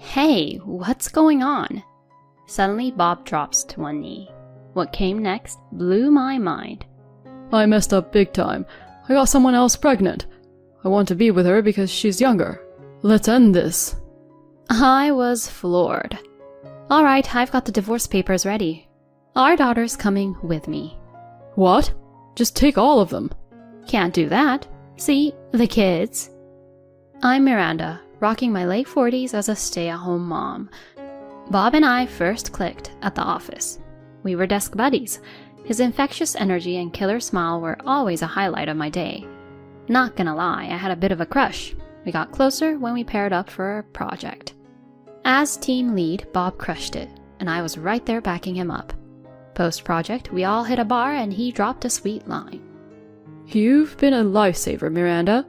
Hey, what's going on? Suddenly, Bob drops to one knee. What came next blew my mind. I messed up big time. I got someone else pregnant. I want to be with her because she's younger. Let's end this. I was floored. All right, I've got the divorce papers ready. Our daughter's coming with me. What? Just take all of them. Can't do that. See, the kids. I'm Miranda, rocking my late 40s as a stay-at-home mom. Bob and I first clicked at the office. We were desk buddies. His infectious energy and killer smile were always a highlight of my day. Not gonna lie, I had a bit of a crush. We got closer when we paired up for a project. As team lead, Bob crushed it, and I was right there backing him up. Post-project, we all hit a bar and he dropped a sweet line. You've been a lifesaver, Miranda.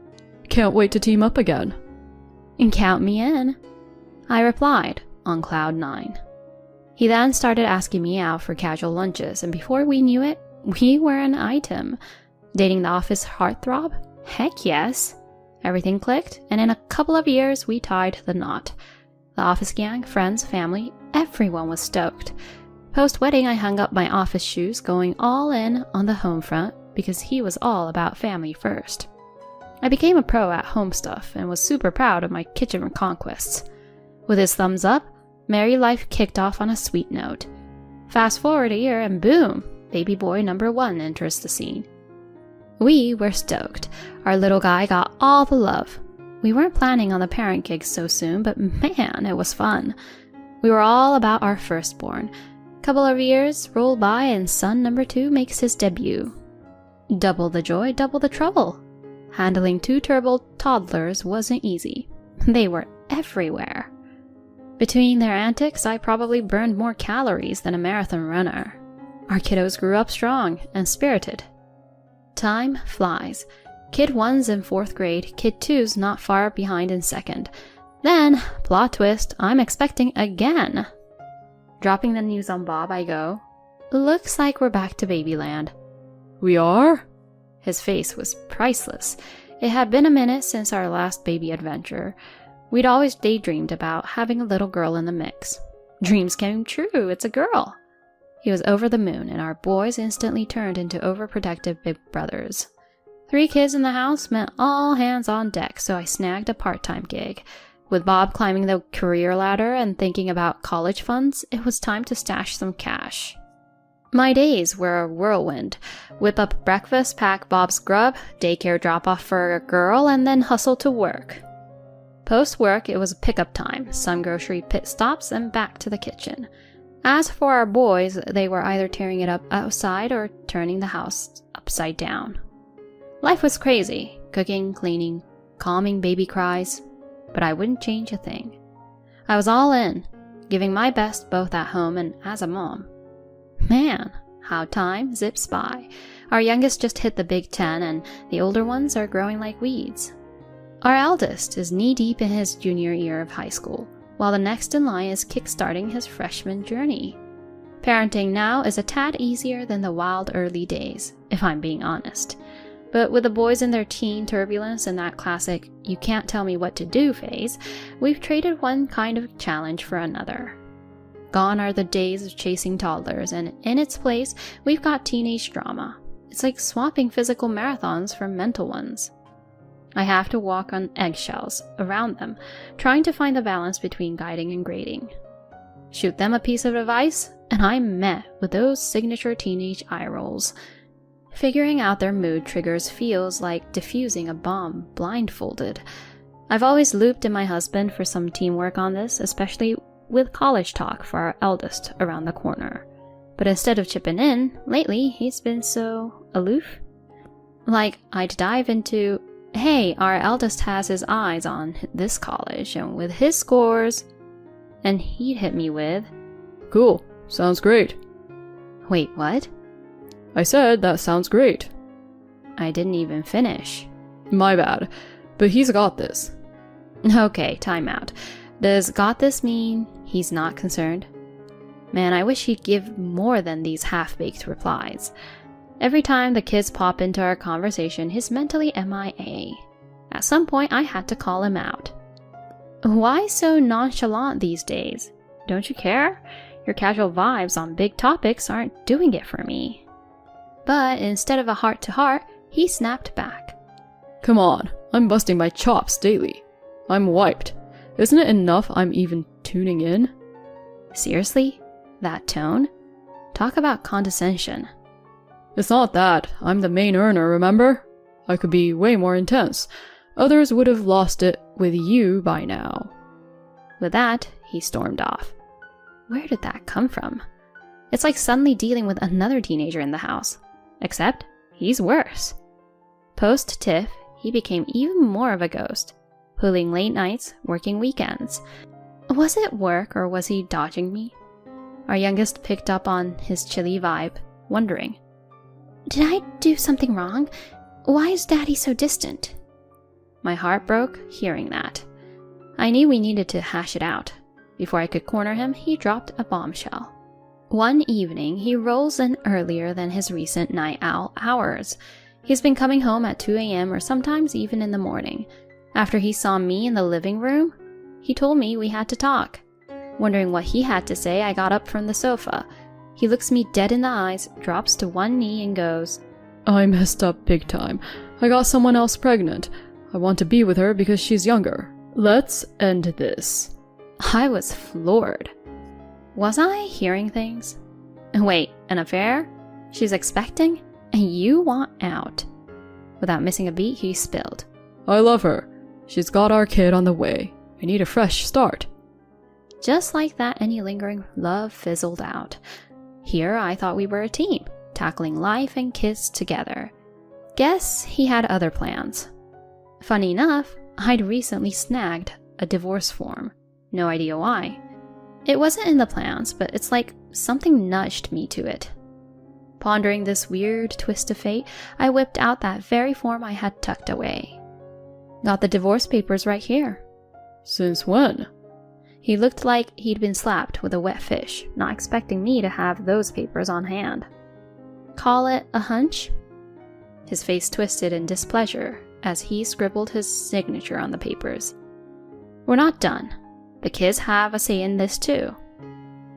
Can't wait to team up again. And count me in, I replied, on cloud 9. He then started asking me out for casual lunches, and before we knew it, we were an item. Dating the office heartthrob? Heck yes. Everything clicked, and in a couple of years, we tied the knot. The office gang, friends, family, everyone was stoked. Post-wedding, I hung up my office shoes, going all in on the home front because he was all about family first. I became a pro at home stuff and was super proud of my kitchen conquests. With his thumbs up, married life kicked off on a sweet note. Fast forward a year and boom, baby boy number 1 enters the scene. We were stoked. Our little guy got all the love. We weren't planning on the parent gig so soon, but man, it was fun. We were all about our firstborn. Couple of years roll by and son number 2 makes his debut. Double the joy, double the trouble. Handling 2 turbo toddlers wasn't easy. They were everywhere. Between their antics, I probably burned more calories than a marathon runner. Our kiddos grew up strong and spirited. Time flies. Kid 1's in 4th grade, Kid 2's not far behind in 2nd. Then, plot twist, I'm expecting again. Dropping the news on Bob, I go, looks like we're back to babyland. We are? His face was priceless. It had been a minute since our last baby adventure. We'd always daydreamed about having a little girl in the mix. Dreams came true, it's a girl. He was over the moon, and our boys instantly turned into overprotective big brothers. 3 kids in the house meant all hands on deck, so I snagged a part-time gig. With Bob climbing the career ladder and thinking about college funds, it was time to stash some cash. My days were a whirlwind. Whip up breakfast, pack Bob's grub, daycare drop-off for a girl, and then hustle to work. Post-work, it was pickup time, some grocery pit stops, and back to the kitchen. As for our boys, they were either tearing it up outside or turning the house upside down. Life was crazy, cooking, cleaning, calming baby cries, but I wouldn't change a thing. I was all in, giving my best both at home and as a mom. Man, how time zips by. Our youngest just hit the Big 10 and the older ones are growing like weeds. Our eldest is knee-deep in his junior year of high school, while the next in line is kickstarting his freshman journey. Parenting now is a tad easier than the wild early days, if I'm being honest. But with the boys in their teen turbulence and that classic "you can't tell me what to do" phase, we've traded one kind of challenge for another. Gone are the days of chasing toddlers, and in its place, we've got teenage drama. It's like swapping physical marathons for mental ones. I have to walk on eggshells around them, trying to find the balance between guiding and grading. Shoot them a piece of advice, and I'm met with those signature teenage eye rolls. Figuring out their mood triggers feels like defusing a bomb blindfolded. I've always looped in my husband for some teamwork on this, especially with college talk for our eldest around the corner. But instead of chipping in, lately he's been so aloof. Like, I'd dive into, hey, our eldest has his eyes on this college, and with his scores, and he'd hit me with, Cool, sounds great. Wait, what? I said that sounds great. I didn't even finish. My bad, but he's got this. Okay, time out. Does got this mean he's not concerned? Man, I wish he'd give more than these half-baked replies. Every time the kids pop into our conversation, he's mentally MIA. At some point, I had to call him out. Why so nonchalant these days? Don't you care? Your casual vibes on big topics aren't doing it for me. But instead of a heart-to-heart, he snapped back. Come on, I'm busting my chops daily. I'm wiped. Isn't it enough I'm even tuning in? Seriously? That tone? Talk about condescension. It's not that. I'm the main earner, remember? I could be way more intense. Others would have lost it with you by now. With that, he stormed off. Where did that come from? It's like suddenly dealing with another teenager in the house. Except, he's worse. Post-Tiff, he became even more of a ghost, pulling late nights, working weekends. Was it work or was he dodging me? Our youngest picked up on his chilly vibe, wondering, did I do something wrong? Why is Daddy so distant? My heart broke hearing that. I knew we needed to hash it out. Before I could corner him, he dropped a bombshell. One evening, he rolls in earlier than his recent night owl hours. He's been coming home at 2 a.m. or sometimes even in the morning. After he saw me in the living room, he told me we had to talk. Wondering what he had to say, I got up from the sofa. He looks me dead in the eyes, drops to one knee and goes, I messed up big time. I got someone else pregnant. I want to be with her because she's younger. Let's end this. I was floored. Was I hearing things? Wait, an affair? She's expecting? And you want out? Without missing a beat, he spilled. I love her. She's got our kid on the way. We need a fresh start. Just like that, any lingering love fizzled out. Here, I thought we were a team, tackling life and kids together. Guess he had other plans. Funny enough, I'd recently snagged a divorce form. No idea why. It wasn't in the plans, but it's like something nudged me to it. Pondering this weird twist of fate, I whipped out that very form I had tucked away. Got the divorce papers right here. Since when? He looked like he'd been slapped with a wet fish, not expecting me to have those papers on hand. Call it a hunch? His face twisted in displeasure as he scribbled his signature on the papers. We're not done. The kids have a say in this too.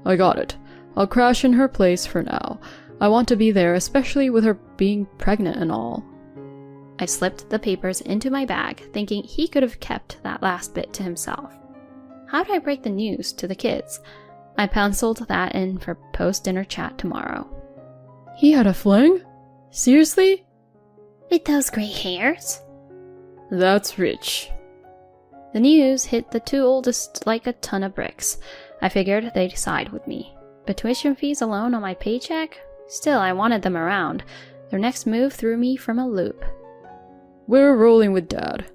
I got it. I'll crash in her place for now. I want to be there, especially with her being pregnant and all. I slipped the papers into my bag, thinking he could have kept that last bit to himself. How do I break the news to the kids? I penciled that in for post-dinner chat tomorrow. He had a fling? Seriously? With those gray hairs? That's rich. The news hit the two oldest like a ton of bricks. I figured they'd side with me. But tuition fees alone on my paycheck? Still, I wanted them around. Their next move threw me from a loop. We're rolling with Dad.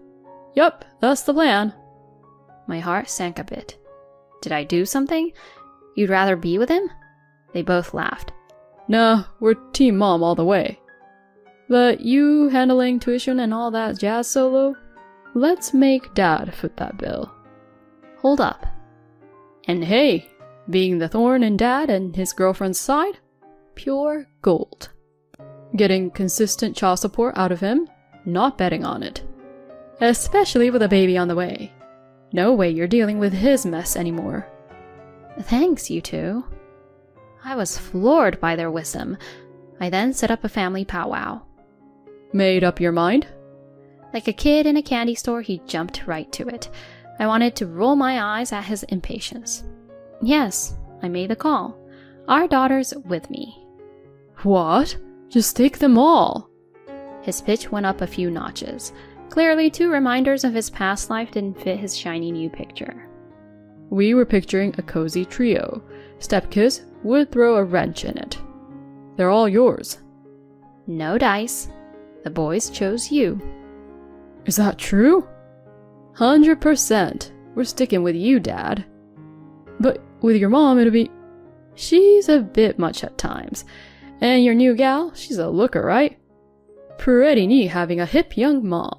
Yup, that's the plan. My heart sank a bit. Did I do something? You'd rather be with him? They both laughed. Nah, we're Team Mom all the way. But you handling tuition and all that jazz solo? Let's make Dad foot that bill. Hold up. And hey, being the thorn in Dad and his girlfriend's side? Pure gold. Getting consistent child support out of him? Not betting on it. Especially with a baby on the way. No way you're dealing with his mess anymore. Thanks, you two. I was floored by their wisdom. I then set up a family powwow. Made up your mind? Like a kid in a candy store, he jumped right to it. I wanted to roll my eyes at his impatience. Yes, I made the call. Our daughter's with me. What? Just take them all. His pitch went up a few notches. Clearly, 2 reminders of his past life didn't fit his shiny new picture. We were picturing a cozy trio. Stepkids would throw a wrench in it. They're all yours. No dice. The boys chose you. Is that true? 100%. We're sticking with you, Dad. But with your mom, it'll be... She's a bit much at times. And your new gal, she's a looker, right? Pretty neat having a hip young mom.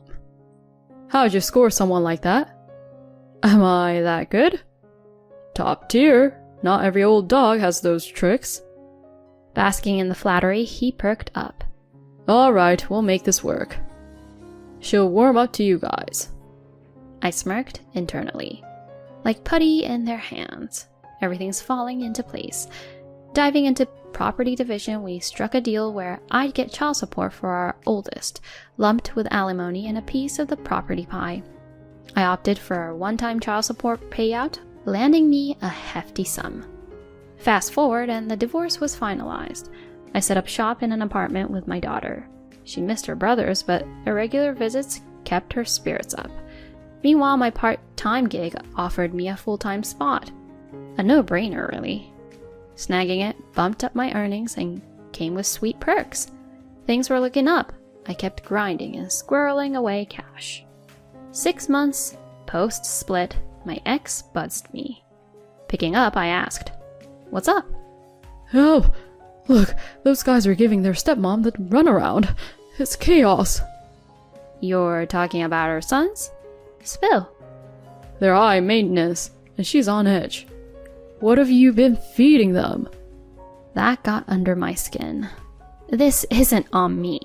How'd you score someone like that? Am I that good? Top tier. Not every old dog has those tricks. Basking in the flattery, he perked up. Alright, we'll make this work. She'll warm up to you guys. I smirked internally. like putty in their hands. Everything's falling into place. Diving into property division, we struck a deal where I'd get child support for our oldest, lumped with alimony and a piece of the property pie. I opted for a one-time child support payout, landing me a hefty sum. Fast forward, and the divorce was finalized. I set up shop in an apartment with my daughter. She missed her brothers, but irregular visits kept her spirits up. Meanwhile, my part-time gig offered me a full-time spot. A no-brainer, really. Snagging it bumped up my earnings and came with sweet perks. Things were looking up. I kept grinding and squirreling away cash. 6 months post-split, my ex buzzed me. Picking up, I asked, "What's up?" Help! Look, those guys are giving their stepmom the runaround. It's chaos. You're talking about her sons? Spill. They're high maintenance, and she's on edge. What have you been feeding them? That got under my skin. This isn't on me.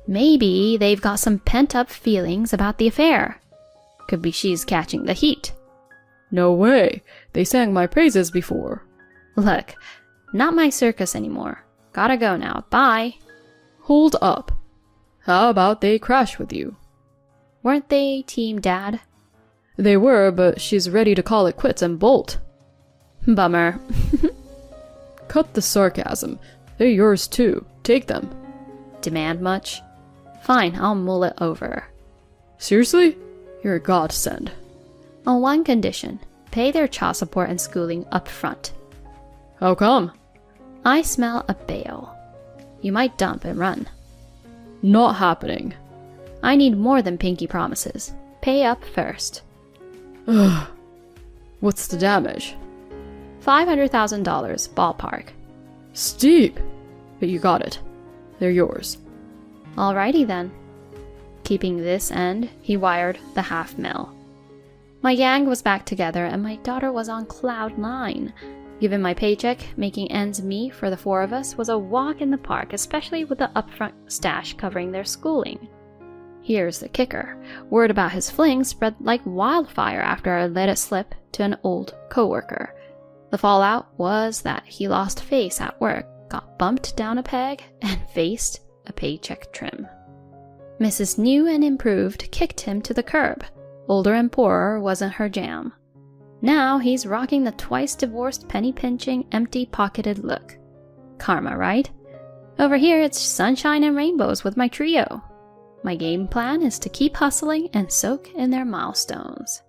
Maybe they've got some pent-up feelings about the affair. Could be she's catching the heat. No way. They sang my praises before. Look, not my circus anymore. Gotta go now. Bye. Hold up. How about they crash with you? Weren't they team dad? They were, but she's ready to call it quits and bolt. Bummer. Cut the sarcasm. They're yours too. Take them. Demand much? Fine, I'll mull it over. Seriously? You're a godsend. On one condition. Pay their child support and schooling up front. How come? I smell a bail. You might dump and run. Not happening. I need more than pinky promises. Pay up first. Ugh. What's the damage? $500,000, ballpark. Steep! But you got it. They're yours. Alrighty then. Keeping this end, he wired the $500,000. My gang was back together and my daughter was on cloud 9. Given my paycheck, making ends meet for the 4 of us was a walk in the park, especially with the upfront stash covering their schooling. Here's the kicker. Word about his fling spread like wildfire after I let it slip to an old coworker. The fallout was that he lost face at work, got bumped down a peg, and faced a paycheck trim. Mrs. New and Improved kicked him to the curb. Older and poorer wasn't her jam. Now he's rocking the twice-divorced, penny-pinching, empty-pocketed look. Karma, right? Over here it's sunshine and rainbows with my trio. My game plan is to keep hustling and soak in their milestones.